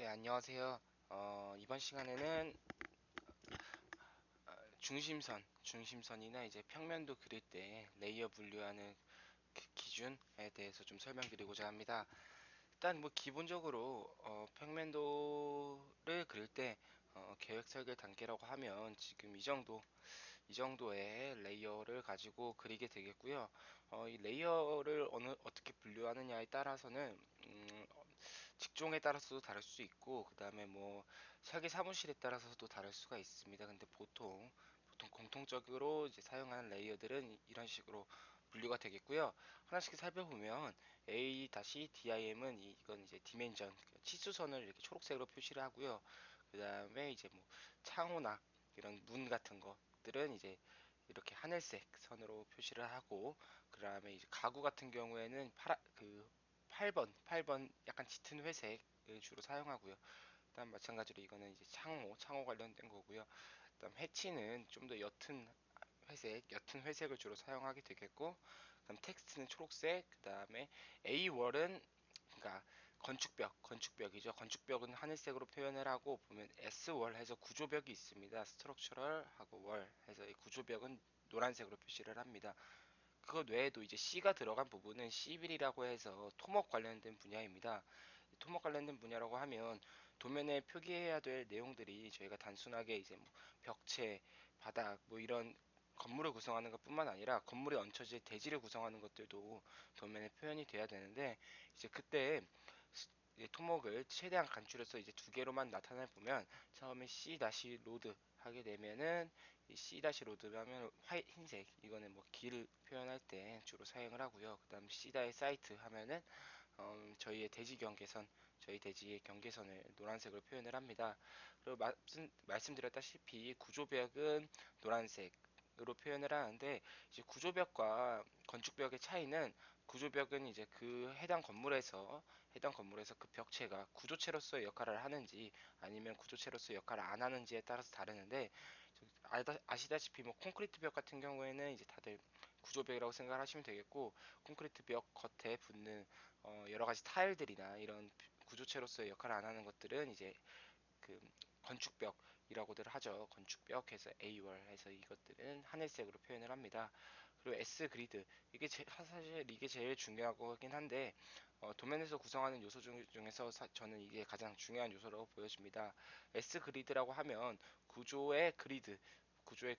네, 안녕하세요. 이번 시간에는 중심선이나 이제 평면도 그릴 때 레이어 분류하는 그 기준에 대해서 좀 설명드리고자 합니다. 일단 뭐 기본적으로 평면도를 그릴 때 계획 설계 단계라고 하면 지금 이 정도의 레이어를 가지고 그리게 되겠고요. 이 레이어를 어떻게 분류하느냐에 따라서는 직종에 따라서도 다를 수 있고, 그 다음에 뭐 설계 사무실에 따라서도 다를 수가 있습니다. 근데 보통 공통적으로 이제 사용하는 레이어들은 이런 식으로 분류가 되겠고요. 하나씩 살펴보면 A-DIM은 이건 이제 디멘전, 치수선을 이렇게 초록색으로 표시를 하고요. 그 다음에 이제 뭐 창호나 이런 문 같은 것들은 이제 이렇게 하늘색 선으로 표시를 하고, 그 다음에 이제 가구 같은 경우에는 8번 약간 짙은 회색을 주로 사용하고요. 그다음 마찬가지로 이거는 이제 창호 관련된 거고요. 그다음 해치는 좀 더 옅은 회색을 주로 사용하게 되겠고, 그다음 텍스트는 초록색, 그다음에 A월은 그러니까 건축벽이죠. 건축벽은 하늘색으로 표현을 하고, 보면 S월 해서 구조벽이 있습니다. 스트럭처럴 하고 월 해서 이 구조벽은 노란색으로 표시를 합니다. 그것 외에도 이제 C가 들어간 부분은 C빌이라고 해서 토목 관련된 분야입니다. 토목 관련된 분야라고 하면 도면에 표기해야 될 내용들이 저희가 단순하게 이제 뭐 벽체, 바닥 뭐 이런 건물을 구성하는 것뿐만 아니라 건물에 얹혀질 대지를 구성하는 것들도 도면에 표현이 돼야 되는데, 이제 그때 이제 토목을 최대한 간추려서 이제 두 개로만 나타내 보면, 처음에 C-로드 하게 되면은 이 C-로드 하면 흰색, 이거는 뭐 길을 표현할 때 주로 사용을 하고요. 그다음 C-사이트 하면은 저희 대지의 경계선을 노란색으로 표현을 합니다. 그리고 말씀드렸다시피 구조벽은 노란색으로 표현을 하는데, 이제 구조벽과 건축벽의 차이는, 구조벽은 이제 그 해당 건물에서 그 벽체가 구조체로서의 역할을 하는지 아니면 구조체로서의 역할을 안 하는지에 따라서 다르는데, 아시다시피 뭐 콘크리트 벽 같은 경우에는 이제 다들 구조벽이라고 생각을 하시면 되겠고, 콘크리트 벽 겉에 붙는 여러 가지 타일들이나 이런 구조체로서의 역할을 안 하는 것들은 이제 그 건축벽이라고들 하죠. 건축벽 해서 A월 해서 이것들은 하늘색으로 표현을 합니다. 그리고 S 그리드, 사실 이게 제일 중요하긴 한데, 도면에서 구성하는 요소 중에서 저는 이게 가장 중요한 요소라고 보여집니다. S 그리드라고 하면 구조의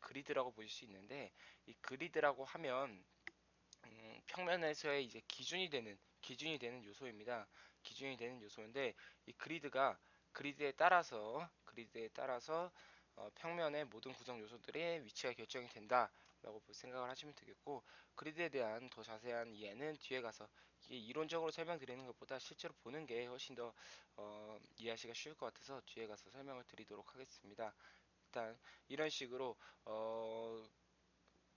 그리드라고 보실 수 있는데, 이 그리드라고 하면 평면에서의 이제 기준이 되는 요소입니다. 기준이 되는 요소인데, 이 그리드에 따라서 평면의 모든 구성 요소들의 위치가 결정이 된다라고 생각을 하시면 되겠고, 그리드에 대한 더 자세한 이해는 뒤에 가서, 이게 이론적으로 설명드리는 것보다 실제로 보는 게 훨씬 더 이해하시기가 쉬울 것 같아서 뒤에 가서 설명을 드리도록 하겠습니다. 일단 이런 식으로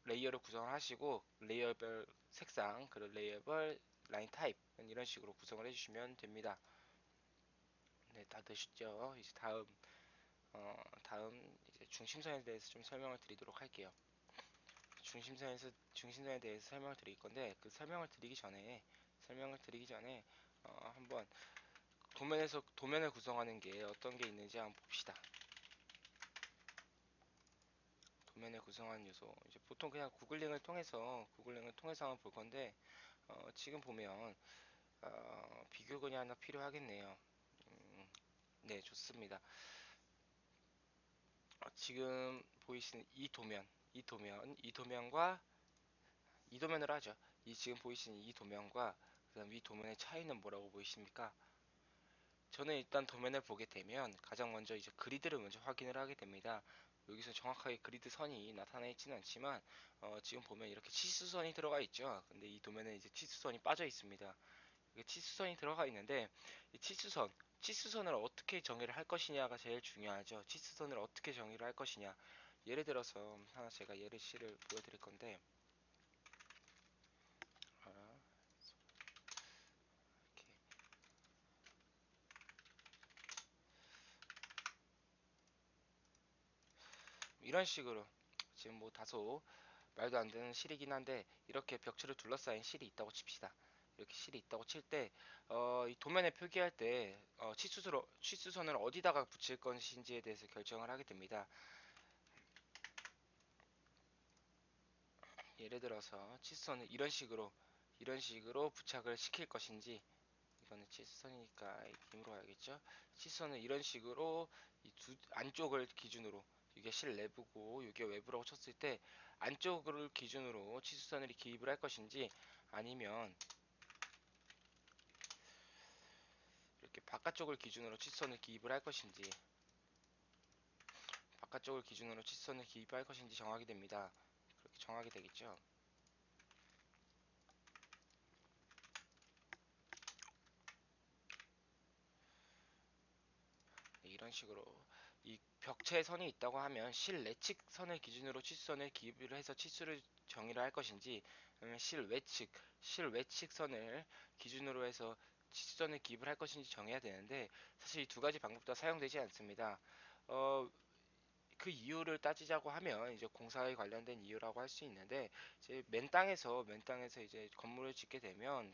레이어를 구성을 하시고, 레이어별 색상 그리고 레이어별 라인 타입 이런 식으로 구성을 해주시면 됩니다. 네, 다 되셨죠? 이제 다음 이제 중심선에 대해서 좀 설명을 드리도록 할게요. 중심선에 대해서 설명을 드릴 건데, 그 설명을 드리기 전에 한번 도면을 구성하는 게 어떤 게 있는지 한번 봅시다. 도면을 구성하는 요소, 이제 보통 그냥 구글링을 통해서 한번 볼 건데, 지금 보면 비교근이 하나 필요하겠네요. 음, 네, 좋습니다. 지금 보이시는 이 도면으로 하죠. 지금 보이시는 이 도면과 그다음 위 도면의 차이는 뭐라고 보이십니까? 저는 일단 도면을 보게 되면 가장 먼저 이제 그리드를 먼저 확인을 하게 됩니다. 여기서 정확하게 그리드 선이 나타나 있지는 않지만, 지금 보면 이렇게 치수선이 들어가 있죠. 근데 이 도면에 이제 치수선이 빠져 있습니다. 치수선이 들어가 있는데, 이 치수선을 어떻게 정의를 할 것이냐가 제일 중요하죠. 치수선을 어떻게 정의를 할 것이냐. 예를 들어서 하나 제가 예를 보여드릴 건데, 아, 이렇게 이런 식으로, 지금 뭐 다소 말도 안 되는 실이긴 한데, 이렇게 벽체를 둘러싸인 실이 있다고 칩시다. 이렇게 실이 있다고 칠 때, 이 도면에 표기할 때 치수선을 어디다가 붙일 것인지에 대해서 결정을 하게 됩니다. 예를 들어서 치수선을 이런 식으로 부착을 시킬 것인지, 이거는 치수선이니까 힘으로 가야겠죠. 치수선을 이런 식으로 이 두 안쪽을 기준으로, 이게 실내부고 이게 외부라고 쳤을 때 안쪽을 기준으로 치수선을 기입을 할 것인지, 아니면 이렇게 바깥쪽을 기준으로 치수선을 기입을 할 것인지, 바깥쪽을 기준으로 치수선을 기입할 것인지 정하게 됩니다. 그렇게 정하게 되겠죠. 네, 이런 식으로 이 벽체에 선이 있다고 하면 실내측 선을 기준으로 치수선을 기입을 해서 치수를 정의를 할 것인지, 아니면 실외측 선을 기준으로 해서 치수선을 기입을 할 것인지 정해야 되는데, 사실 이 두 가지 방법 다 사용되지 않습니다. 어, 그 이유를 따지자고 하면 이제 공사에 관련된 이유라고 할 수 있는데, 이제 맨땅에서 이제 건물을 짓게 되면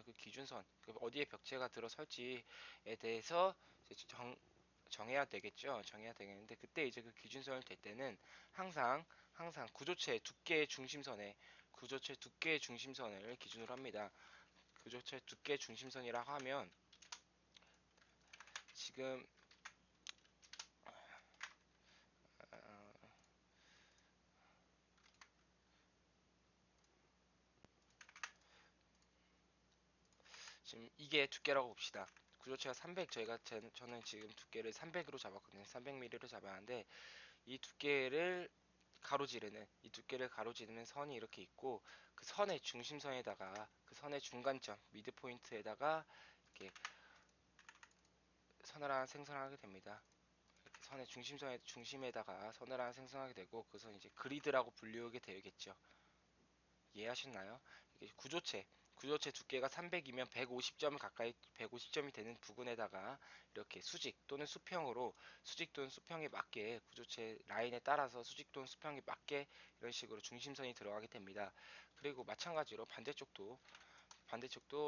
그 기준선, 그 어디에 벽체가 들어설지에 대해서 이제 정해야 되겠죠. 정해야 되겠는데, 그때 이제 그 기준선을 댈 때는 항상 구조체 두께의 중심선을 기준으로 합니다. 구조체 두께 중심선이라고 하면, 지금 어, 지금 이게 두께라고 봅시다. 구조체가 300, 저는 지금 두께를 300으로 잡았거든요. 300mm로 잡았는데, 이 두께를 가로지르는 선이 이렇게 있고, 그 선의 중간점 미드 포인트에다가 이렇게 선을 하나 생성하게 됩니다. 이렇게 선의 중심에다가 선을 하나 생성하게 되고, 그 선 이제 그리드라고 불리우게 되겠죠. 이해하셨나요? 이게 구조체 두께가 300이면 150점이 되는 부근에다가 이렇게 수직 또는 수평에 맞게, 구조체 라인에 따라서 수직 또는 수평에 맞게 이런 식으로 중심선이 들어가게 됩니다. 그리고 마찬가지로 반대쪽도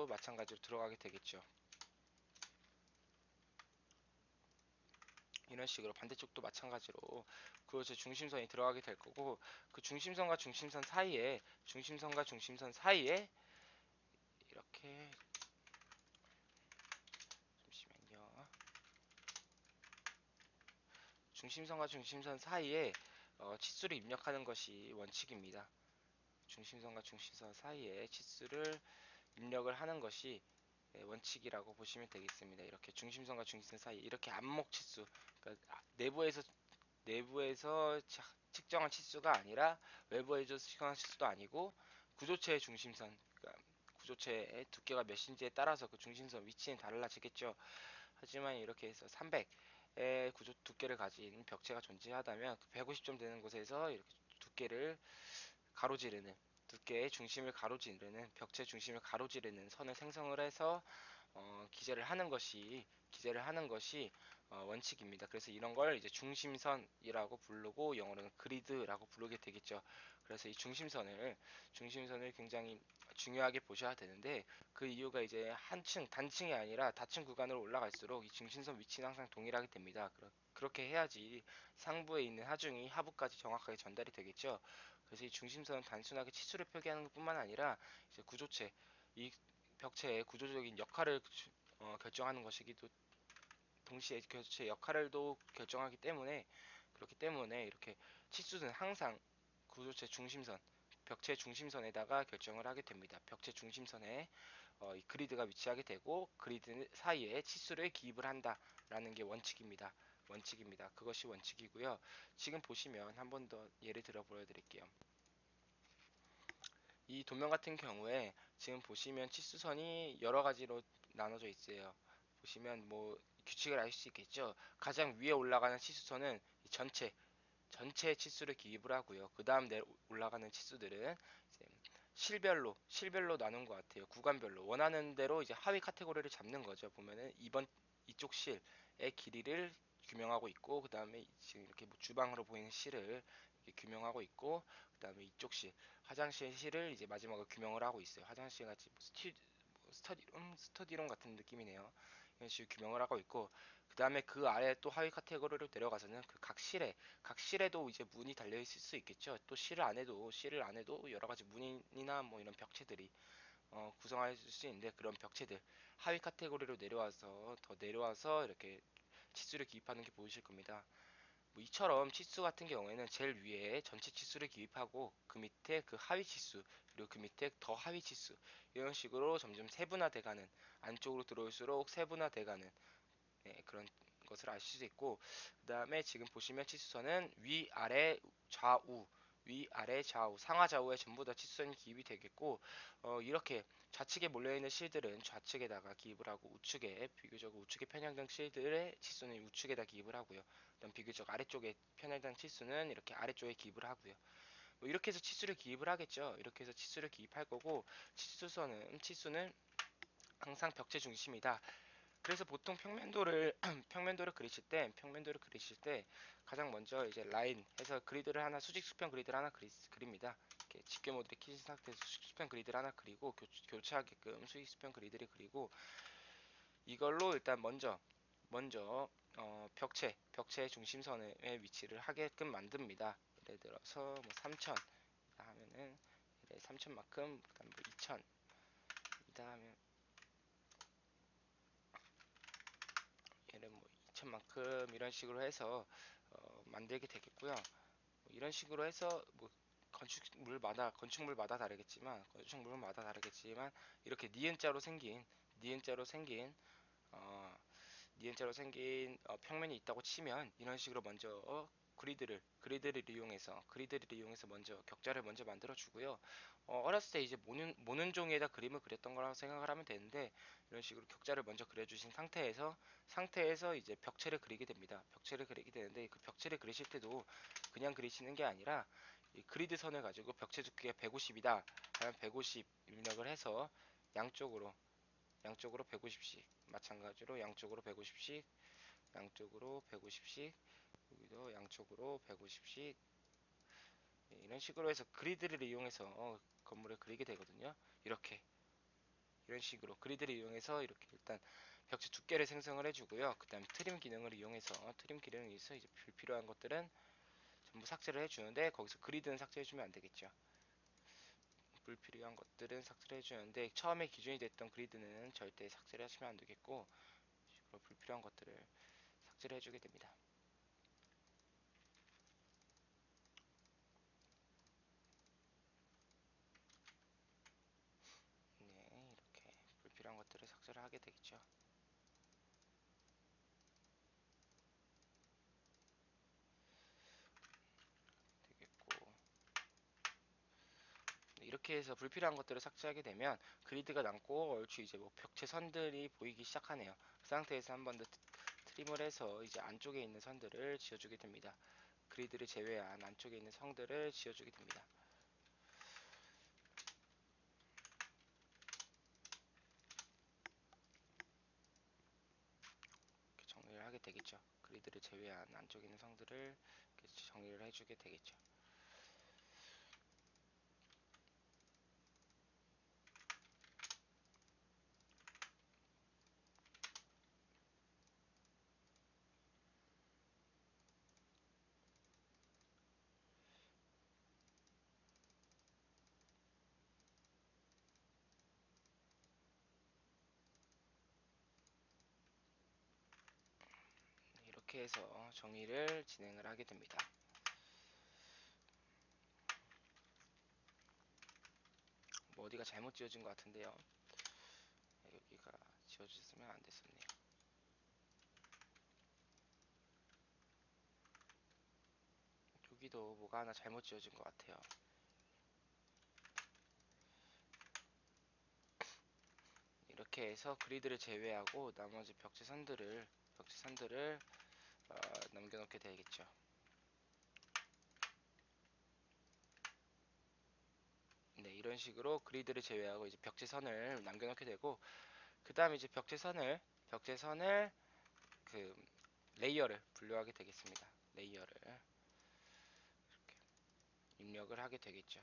마찬가지로 들어가게 되겠죠. 이런 식으로 반대쪽도 마찬가지로 구조체 중심선이 들어가게 될 거고, 그 중심선과 중심선 사이에 이렇게, 잠시만요. 중심선과 중심선 사이에 치수를 입력하는 것이 원칙입니다. 중심선과 중심선 사이에 치수를 입력을 하는 것이 원칙이라고 보시면 되겠습니다. 이렇게 중심선과 중심선 사이, 이렇게 안목 치수, 그러니까 내부에서 측정한 치수가 아니라 외부에서 측정한 치수도 아니고, 구조체의 중심선, 그러니까 구조체의 두께가 몇인지에 따라서 그 중심선 위치는 달라지겠죠. 하지만 이렇게 해서 300의 구조 두께를 가진 벽체가 존재하다면, 그 150점 되는 곳에서 이렇게 두께를 가로지르는 두께의 중심을 가로지르는 벽체 중심을 가로지르는 선을 생성을 해서 기재를 하는 것이 원칙입니다. 그래서 이런 걸 이제 중심선이라고 부르고, 영어로는 그리드라고 부르게 되겠죠. 그래서 이 중심선을 굉장히 중요하게 보셔야 되는데, 그 이유가 이제 단층이 아니라 다층 구간으로 올라갈수록 이 중심선 위치는 항상 동일하게 됩니다. 그렇게 해야지 상부에 있는 하중이 하부까지 정확하게 전달이 되겠죠. 그래서 이 중심선은 단순하게 치수를 표기하는 것뿐만 아니라, 이제 이 벽체의 구조적인 역할을 결정하는 것이기도, 동시에 벽체의 역할도 결정하기 때문에, 그렇기 때문에 이렇게 치수는 항상 구조체 중심선, 벽체 중심선에다가 결정을 하게 됩니다. 벽체 중심선에 이 그리드가 위치하게 되고, 그리드 사이에 치수를 기입을 한다라는 게 원칙입니다. 그것이 원칙이고요. 지금 보시면 한 번 더 예를 들어 보여드릴게요. 이 도면 같은 경우에 지금 보시면 치수선이 여러 가지로 나눠져 있어요. 보시면 뭐 규칙을 알 수 있겠죠. 가장 위에 올라가는 치수선은 전체 치수를 기입을 하고요. 그 다음 올라가는 치수들은 이제 실별로 나눈 것 같아요. 구간별로 원하는 대로 이제 하위 카테고리를 잡는 거죠. 보면은 이쪽 실의 길이를 규명하고 있고, 그 다음에 지금 이렇게 뭐 주방으로 보이는 실을 이렇게 규명하고 있고, 그 다음에 이쪽 화장실 실을 이제 마지막으로 규명을 하고 있어요. 화장실 같이 뭐 스터디룸 같은 느낌이네요. 이런 식으로 규명을 하고 있고, 그 다음에 그 아래 또 하위 카테고리로 내려가서는 그 각실에도 이제 문이 달려 있을 수 있겠죠. 또 실을 안에도 여러 가지 문이나 뭐 이런 벽체들이 구성할 수 있는데, 그런 벽체들 하위 카테고리로 내려와서 더 내려와서 이렇게 치수를 기입하는 게 보이실 겁니다. 뭐 이처럼 치수 같은 경우에는 제일 위에 전체 치수를 기입하고 그 밑에 그 하위 치수, 그리고 그 밑에 더 하위 치수, 이런 식으로 점점 세분화돼가는, 안쪽으로 들어올수록 세분화돼가는, 네, 그런 것을 아실 수 있고, 그 다음에 지금 보시면 치수선은 위아래 좌우 상하 좌우에 전부 다 치수선이 기입이 되겠고, 이렇게 좌측에 몰려있는 실들은 좌측에다가 기입을 하고, 비교적 우측에 편향된 실들의 치수는 우측에다 기입을 하고요. 그다음 비교적 아래쪽에 편향된 치수는 이렇게 아래쪽에 기입을 하고요. 뭐 이렇게 해서 치수를 기입을 하겠죠. 이렇게 해서 치수를 기입할 거고, 치수는 항상 벽체 중심이다. 그래서 보통 평면도를 그리실 때 가장 먼저 이제 라인 해서 수직 수평 그리드를 하나 그립니다. 이렇게 집게 모드를 켜진 상태에서 수직 수평 그리드를 하나 그리고 교차하게끔 수직 수평 그리드를 그리고, 이걸로 일단 먼저 벽체의 중심선의 위치를 하게끔 만듭니다. 예를 들어서 뭐 3000 하면은 3000만큼, 그다음 뭐 2000 이다 하면 얘는 뭐 2000만큼, 이런 식으로 해서 만들게 되겠고요. 뭐 이런 식으로 해서 뭐 건축물마다 다르겠지만 이렇게 니은자로 생긴 어, 평면이 있다고 치면, 이런 식으로 먼저 그리드를 이용해서 먼저 격자를 먼저 만들어 주고요. 어렸을 때 이제 모는 종이에다 그림을 그렸던 거라고 생각을 하면 되는데, 이런 식으로 격자를 먼저 그려주신 상태에서 이제 벽체를 그리게 됩니다. 벽체를 그리게 되는데, 그 벽체를 그리실 때도 그냥 그리시는 게 아니라 이 그리드 선을 가지고 벽체 두께가 150이다 하면 150 입력을 해서 양쪽으로 150씩, 마찬가지로 양쪽으로 150씩, 여기도 양쪽으로 150씩, 이런 식으로 해서 그리드를 이용해서 건물을 그리게 되거든요. 이렇게 이런 식으로 그리드를 이용해서 이렇게 일단 벽체 두께를 생성을 해주고요. 그 다음 트림 기능을 위해서 이제 불필요한 것들은 전부 삭제를 해주는데, 거기서 그리드는 삭제해주면 안 되겠죠. 불필요한 것들은 삭제를 해주는데, 처음에 기준이 됐던 그리드는 절대 삭제를 하시면 안 되겠고, 불필요한 것들을 삭제를 해주게 됩니다. 네, 이렇게 불필요한 것들을 삭제를 하게 되겠죠. 되겠고, 네, 이렇게 해서 불필요한 것들을 삭제하게 되면 그리드가 남고, 얼추 이제 뭐 벽체 선들이 보이기 시작하네요. 그 상태에서 한 번 더 트림을 해서 이제 안쪽에 있는 선들을 지어주게 됩니다. 그리드를 제외한 안쪽에 있는 성들을 지어주게 됩니다. 이렇게 정리를 하게 되겠죠. 그리드를 제외한 안쪽에 있는 성들을 이렇게 정리를 해주게 되겠죠. 이렇게 해서 정의를 진행을 하게 됩니다. 뭐 어디가 잘못 지어진 것 같은데요. 여기가 지어졌으면 안 됐었네요. 여기도 뭐가 하나 잘못 지어진 것 같아요. 이렇게 해서 그리드를 제외하고 나머지 벽체선들을 남겨놓게 되겠죠. 네, 이런 식으로 그리드를 제외하고 이제 벽체선을 남겨놓게 되고, 그 다음에 이제 벽체선을 그 레이어를 분류하게 되겠습니다. 레이어를 이렇게 입력을 하게 되겠죠.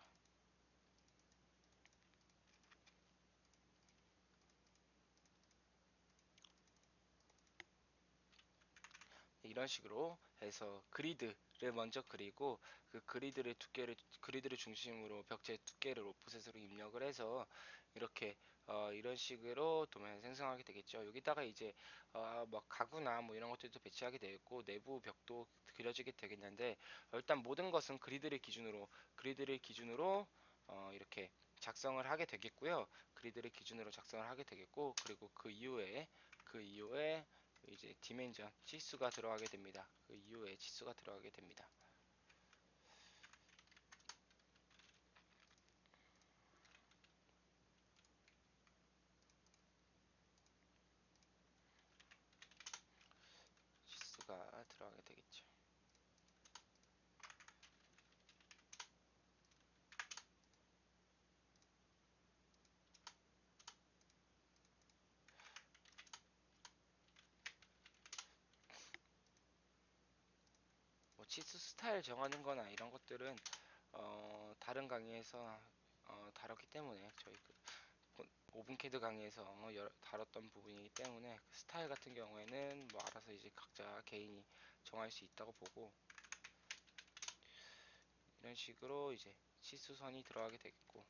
이런 식으로 해서 그리드를 먼저 그리고 그 그리드를 중심으로 벽체 두께를 오프셋으로 입력을 해서 이렇게 이런 식으로 도면을 생성하게 되겠죠. 여기다가 이제 뭐 가구나 뭐 이런 것들도 배치하게 되겠고 내부 벽도 그려지게 되겠는데 일단 모든 것은 그리드를 기준으로 이렇게 작성을 하게 되겠고요. 그리드를 기준으로 작성을 하게 되겠고 그리고 그 이후에 이제 디멘전 치수가 들어가게 됩니다. 그 이후에 치수가 들어가게 됩니다. 치수가 들어가게 되겠죠. 뭐 치수 스타일 정하는 거나 이런 것들은 다른 강의에서 다뤘기 때문에 저희 오븐캐드 강의에서 다뤘던 부분이기 때문에 그 스타일 같은 경우에는 뭐 알아서 이제 각자 개인이 정할 수 있다고 보고 이런 식으로 이제 치수선이 들어가게 되겠고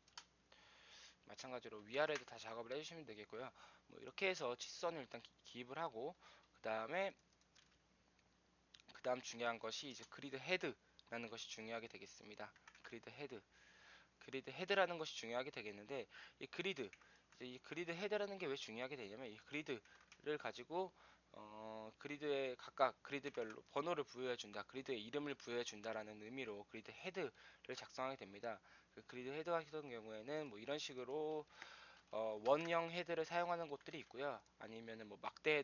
마찬가지로 위아래도 다 작업을 해주시면 되겠고요. 뭐 이렇게 해서 치수선을 일단 기입을 하고 그 다음 중요한 것이 이제 그리드 헤드라는 것이 중요하게 되겠습니다. 그리드 헤드. 그리드 헤드라는 것이 중요하게 되겠는데 이 그리드 헤드라는 게 왜 중요하게 되냐면 이 그리드를 가지고 그리드에 각각 그리드별로 번호를 부여해 준다. 그리드의 이름을 부여해 준다라는 의미로 그리드 헤드를 작성하게 됩니다. 그 그리드 헤드 같은 경우에는 뭐 이런 식으로 원형 헤드를 사용하는 곳들이 있고요. 아니면은 뭐 막대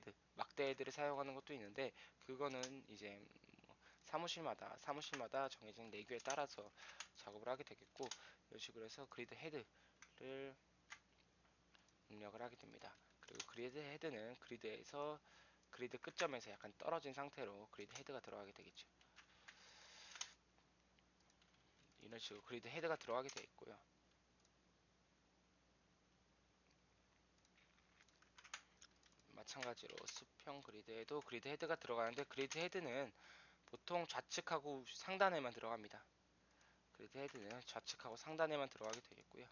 헤드를 사용하는 것도 있는데 그거는 이제 뭐 사무실마다 정해진 내규에 따라서 작업을 하게 되겠고 이런 식으로 해서 그리드 헤드를 입력을 하게 됩니다. 그리고 그리드 헤드는 그리드 끝점에서 약간 떨어진 상태로 그리드 헤드가 들어가게 되겠죠. 이런 식으로 그리드 헤드가 들어가게 되어 있고요. 마찬가지로 수평 그리드에도 그리드 헤드가 들어가는데 그리드 헤드는 보통 좌측하고 상단에만 들어갑니다. 그리드 헤드는 좌측하고 상단에만 들어가게 되겠고요.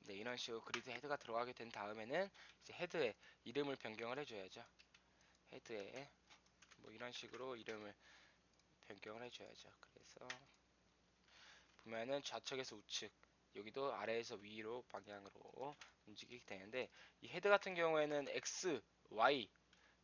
네, 이런 식으로 그리드 헤드가 들어가게 된 다음에는 이제 헤드에 이름을 변경을 해줘야죠. 헤드에 뭐 이런 식으로 이름을 변경을 해줘야죠. 그래서 보면은 좌측에서 우측, 여기도 아래에서 위로 방향으로 움직이게 되는데 이 헤드 같은 경우에는 X, Y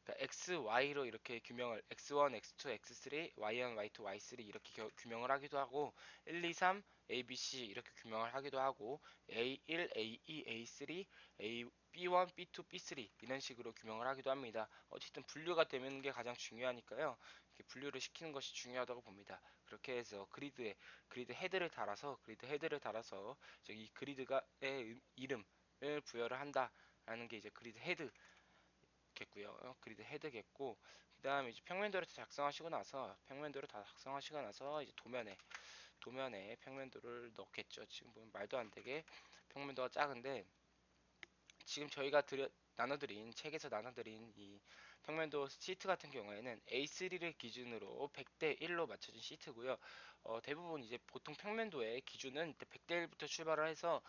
그러니까 X, Y로 이렇게 규명을 X1, X2, X3, Y1, Y2, Y3 이렇게 규명을 하기도 하고 1, 2, 3, A, B, C 이렇게 규명을 하기도 하고 A1, A2, A3, A, B1, B2, B3 이런 식으로 규명을 하기도 합니다. 어쨌든 분류가 되는 게 가장 중요하니까요. 이렇게 분류를 시키는 것이 중요하다고 봅니다. 그렇게 해서 그리드 헤드를 달아서 이 그리드가의 이름을 부여를 한다라는 게 이제 그리드 헤드 겠고요. 그리드 헤드겠고 그다음에 이제 평면도를 다 작성하시고 나서 이제 도면에 평면도를 넣겠죠. 지금 보면 말도 안 되게 평면도가 작은데 지금 저희가 책에서 나눠드린 이 평면도 시트 같은 경우에는 A3를 기준으로 100대 1로 맞춰진 시트고요. 대부분 이제 보통 평면도의 기준은 100대 1부터 출발을 해서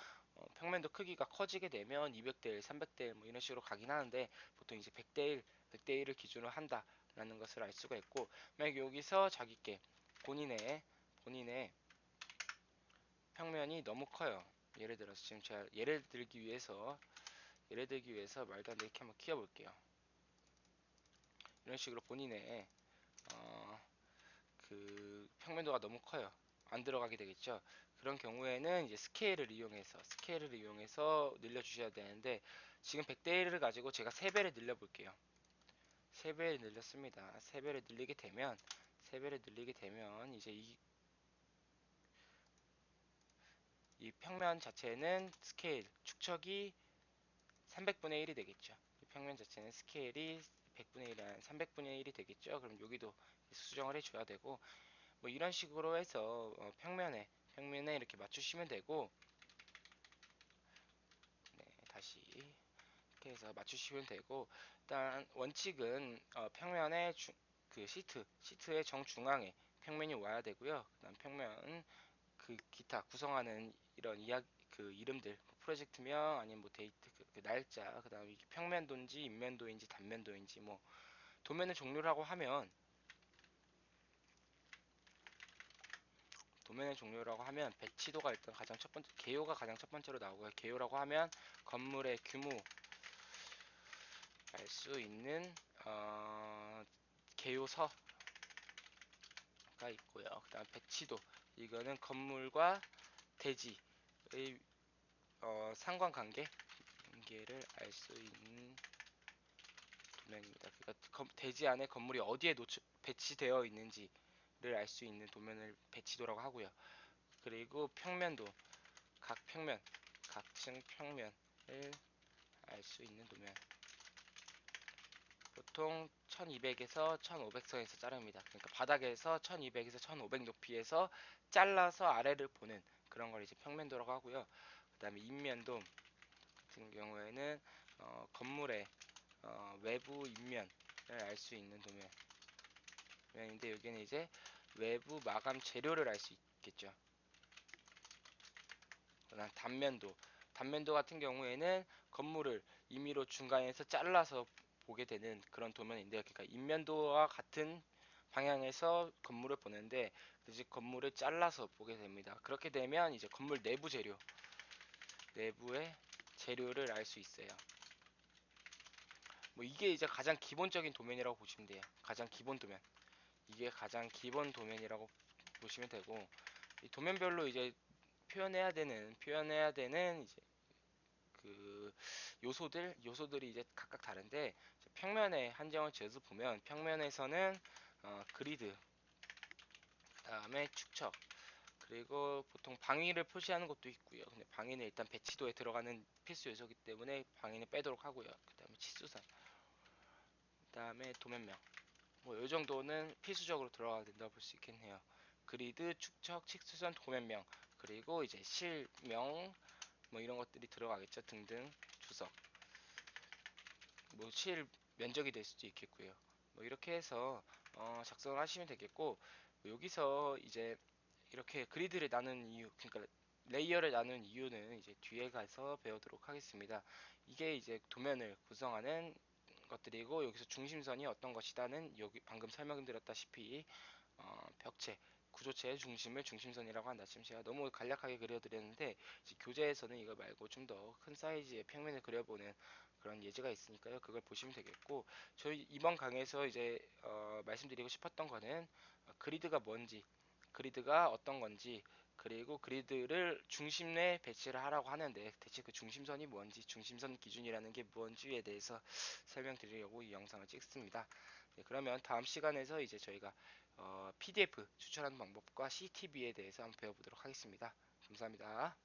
평면도 크기가 커지게 되면 200대 1, 300대 1 뭐 이런 식으로 가긴 하는데 보통 이제 100대 1을 기준으로 한다라는 것을 알 수가 있고 만약 여기서 자기께 본인의 평면이 너무 커요. 예를 들어서 지금 제가 예를 들기 위해서 말도 안 되게 이렇게 한번 키워볼게요. 이런 식으로 본인의 어, 그 평면도가 너무 커요. 안 들어가게 되겠죠. 그런 경우에는 이제 스케일을 이용해서 늘려주셔야 되는데 지금 100대 1을 가지고 제가 3배를 늘려볼게요. 3배를 늘렸습니다. 3배를 늘리게 되면 이제 이 평면 자체는 축척이 300분의 1이 되겠죠. 평면 자체는 스케일이 100분의 1이 아니라 300분의 1이 되겠죠. 그럼 여기도 수정을 해줘야 되고 뭐 이런 식으로 해서 평면에 이렇게 맞추시면 되고 네, 다시 이렇게 해서 맞추시면 되고, 일단 원칙은 평면의 그 시트의 정중앙에 평면이 와야 되고요. 그다음 평면 그 기타 구성하는 이런 그 이름들, 뭐 프로젝트명 아니면 뭐 데이트 그 날짜, 그다음 이게 평면도인지 인면도인지 단면도인지, 뭐 도면의 종류라고 하면 배치도가 일단 가장 첫 번째, 개요가 가장 첫 번째로 나오고요. 개요라고 하면 건물의 규모 알 수 있는 개요서가 있고요. 그다음 배치도, 이거는 건물과 대지의 상관관계를 알 수 있는 도면입니다. 그러니까 대지 안에 건물이 어디에 배치되어 있는지를 알 수 있는 도면을 배치도라고 하고요. 그리고 평면도, 각 평면, 각층 평면을 알 수 있는 도면. 보통 1200에서 1500선에서 자릅니다. 그러니까 바닥에서 1200에서 1500 높이에서 잘라서 아래를 보는 그런 걸 이제 평면도라고 하고요. 그 다음에 인면도 같은 경우에는 건물의 외부 인면을 알 수 있는 도면인데, 여기는 이제 외부 마감 재료를 알 수 있겠죠. 그다음 단면도 같은 경우에는 건물을 임의로 중간에서 잘라서 보게 되는 그런 도면인데요. 그러니까 인면도와 같은 방향에서 건물을 보는데, 즉 건물을 잘라서 보게 됩니다. 그렇게 되면 이제 건물 내부의 재료를 알 수 있어요. 뭐 이게 이제 가장 기본적인 도면이라고 보시면 돼요. 가장 기본 도면. 이게 가장 기본 도면이라고 보시면 되고, 이 도면별로 이제 표현해야 되는 이제 그 요소들이 이제 각각 다른데, 평면에 한정을 지어서 보면 평면에서는 그리드, 그다음에 축척, 그리고 보통 방위를 표시하는 것도 있고요. 근데 방위는 일단 배치도에 들어가는 필수 요소이기 때문에 방위는 빼도록 하고요. 그다음에 치수선, 그다음에 도면명, 뭐 이 정도는 필수적으로 들어가야 된다고 볼 수 있겠네요. 그리드, 축척, 치수선, 도면명, 그리고 이제 실명, 뭐 이런 것들이 들어가겠죠. 등등 주석, 뭐 실 면적이 될 수도 있겠고요. 뭐 이렇게 해서 작성을 하시면 되겠고, 뭐 여기서 이제 이렇게 그리드를 나눈 이유, 그러니까 레이어를 나눈 이유는 이제 뒤에 가서 배우도록 하겠습니다. 이게 이제 도면을 구성하는 것들이고, 여기서 중심선이 어떤 것이다는 여기 방금 설명드렸다시피 벽체, 구조체의 중심을 중심선이라고 한다. 지금 제가 너무 간략하게 그려드렸는데, 교재에서는 이거 말고 좀 더 큰 사이즈의 평면을 그려보는 그런 예제가 있으니까요. 그걸 보시면 되겠고, 저희 이번 강의에서 이제 말씀드리고 싶었던 거는 그리드가 뭔지, 그리드가 어떤 건지, 그리고 그리드를 중심 내에 배치를 하라고 하는데 대체 그 중심선이 뭔지, 중심선 기준이라는 게 뭔지에 대해서 설명드리려고 이 영상을 찍습니다. 네, 그러면 다음 시간에서 이제 저희가 PDF 추천하는 방법과 CTV에 대해서 한번 배워보도록 하겠습니다. 감사합니다.